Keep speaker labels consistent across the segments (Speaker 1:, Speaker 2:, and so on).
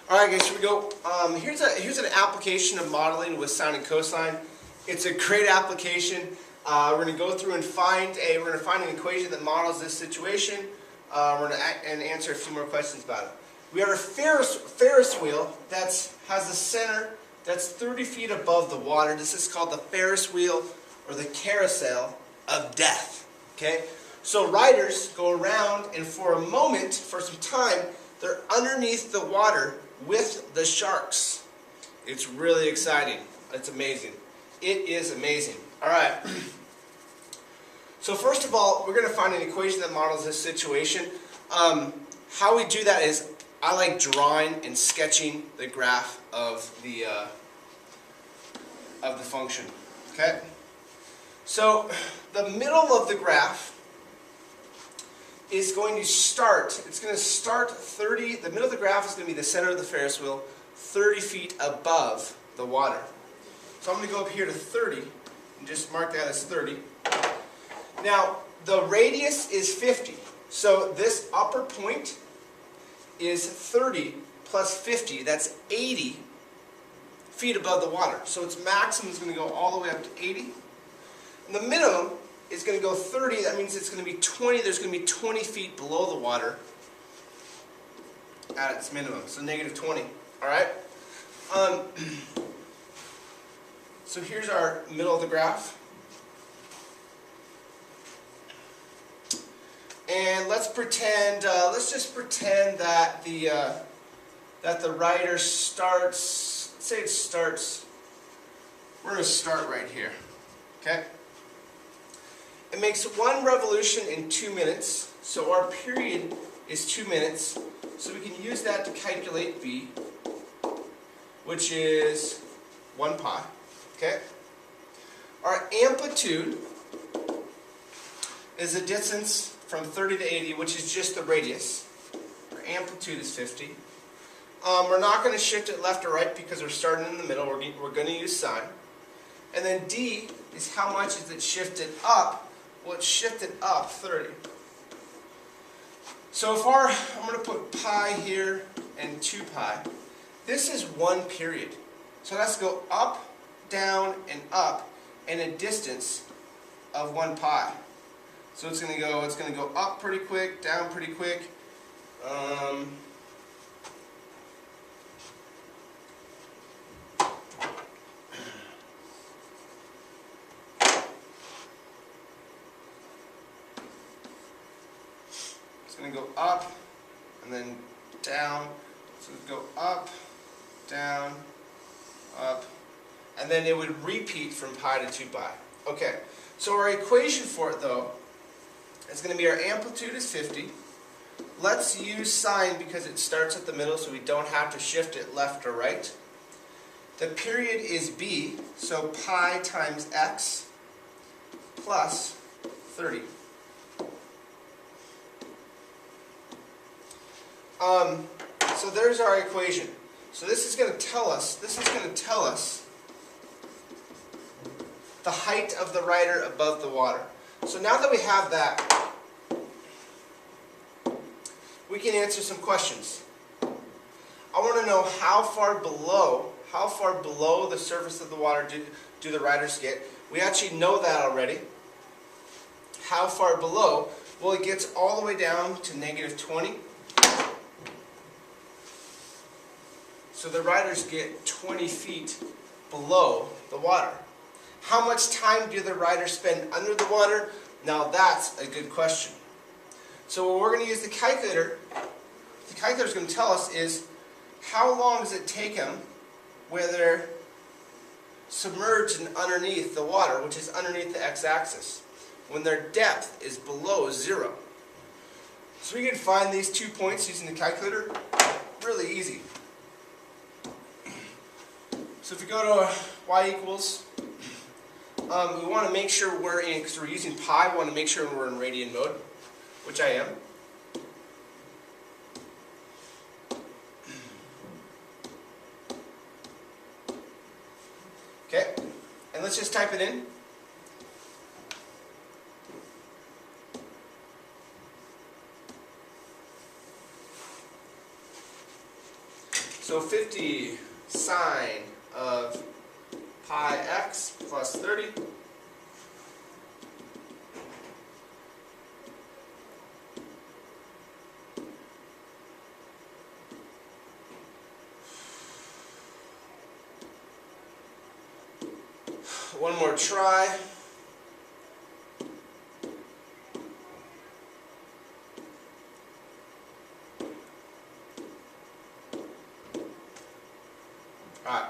Speaker 1: Alright guys, here we go. Here's an application of modeling with sine and cosine. It's a great application. We're going to go through and find an equation that models this situation. We're going to answer a few more questions about it. We have a Ferris wheel that has a center that's 30 feet above the water. This is called the Ferris wheel or the carousel of death. Okay? So riders go around, and for a moment, for some time, they're underneath the water with the sharks. It's really exciting. It's amazing. It is amazing. Alright. So first of all, we're going to find an equation that models this situation. How we do that is I like drawing and sketching the graph of the function. Okay? So the middle of the graph is going to start, the middle of the graph is going to be the center of the Ferris wheel, 30 feet above the water. So I'm going to go up here to 30 and just mark that as 30. Now, the radius is 50. So this upper point is 30 plus 50. That's 80 feet above the water. So its maximum is going to go all the way up to 80. And the minimum is going to go 30. That means it's going to be 20. There's going to be 20 feet below the water at its minimum. So negative 20. Alright? So here's our middle of the graph. And let's just pretend that the rider starts, let's say it starts, we're going to start right here. Okay? It makes one revolution in 2 minutes, so our period is 2 minutes, so we can use that to calculate V, which is 1 pi. Okay? Our amplitude is the distance from 30 to 80, which is just the radius. Our amplitude is 50. We're not going to shift it left or right because we're starting in the middle. We're going to use sine. And then D is how much is it shifted up. Well, it's shifted up 30. So far, I'm going to put pi here and 2 pi. This is one period. So let's go up, down, and up in a distance of 1 pi. So it's going to go up pretty quick, down pretty quick. It's going to go up and then down. So it would go up, down, up, and then it would repeat from pi to 2 pi. Okay, so our equation for it though is going to be our amplitude is 50. Let's use sine because it starts at the middle so we don't have to shift it left or right. The period is B, so pi times x plus 30. So there's our equation. So this is going to tell us the height of the rider above the water. So now that we have that, we can answer some questions. I want to know how far below the surface of the water do the riders get. We actually know that already. How far below? Well, it gets all the way down to negative 20. So the riders get 20 feet below the water. How much time do the riders spend under the water? Now that's a good question. So what we're going to use the calculator is going to tell us is how long does it take them where they're submerged and underneath the water, which is underneath the x-axis, when their depth is below 0. So we can find these 2 points using the calculator. Really easy. So if we go to y equals, we want to make sure we're in, because we're using pi, we want to make sure we're in radian mode, which I am. Okay, and let's just type it in. So 50 sine of pi x plus 30 one more try. Alright,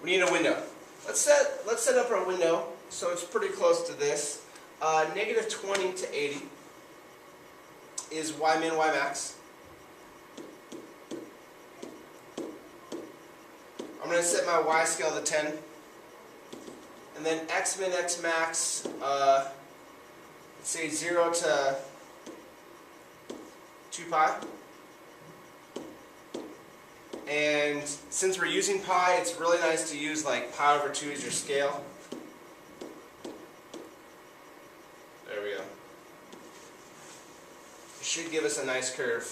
Speaker 1: we need a window. Let's set up our window so it's pretty close to this. Negative 20 to 80 is y min, y max. I'm going to set my y scale to 10. And then x min, x max, let's say 0 to 2 pi. And since we're using pi, it's really nice to use like pi over 2 as your scale. There we go. It should give us a nice curve.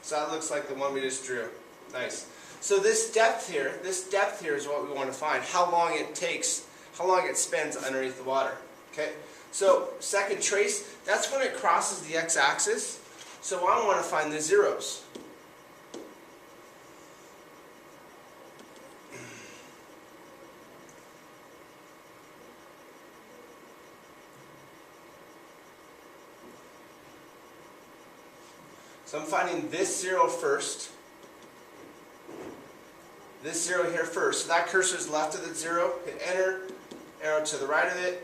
Speaker 1: So that looks like the one we just drew. Nice. So this depth here is what we want to find. How long it takes, how long it spends underneath the water. Okay. So second trace, that's when it crosses the x-axis. So I want to find the zeros. So I'm finding this zero first. This zero here first. So that cursor is left of the zero. Hit enter. Arrow to the right of it.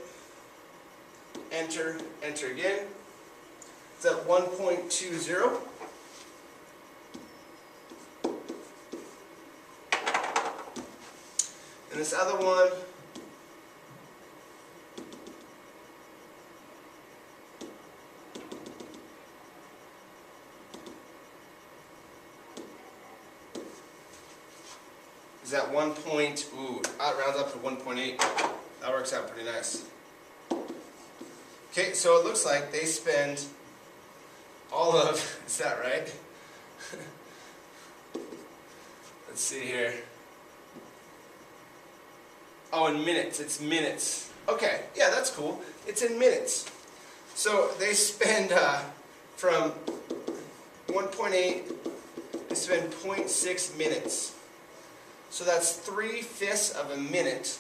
Speaker 1: Enter. Enter again. It's at 1.20. And this other one, is at 1 point, ooh, it rounds up to 1.8. That works out pretty nice. Okay, so it looks like they spend all of, is that right? Let's see here. Oh, in minutes, it's minutes. Okay, yeah, that's cool. It's in minutes. So they spend from 1.8, they spend 0.6 minutes. So that's 3/5 of a minute.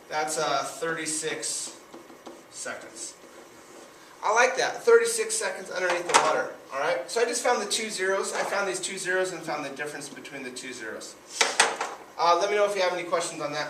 Speaker 1: That's 36 seconds. I like that. 36 seconds underneath the water. Alright, so I just found the two zeros. I found these two zeros and found the difference between the two zeros. Let me know if you have any questions on that.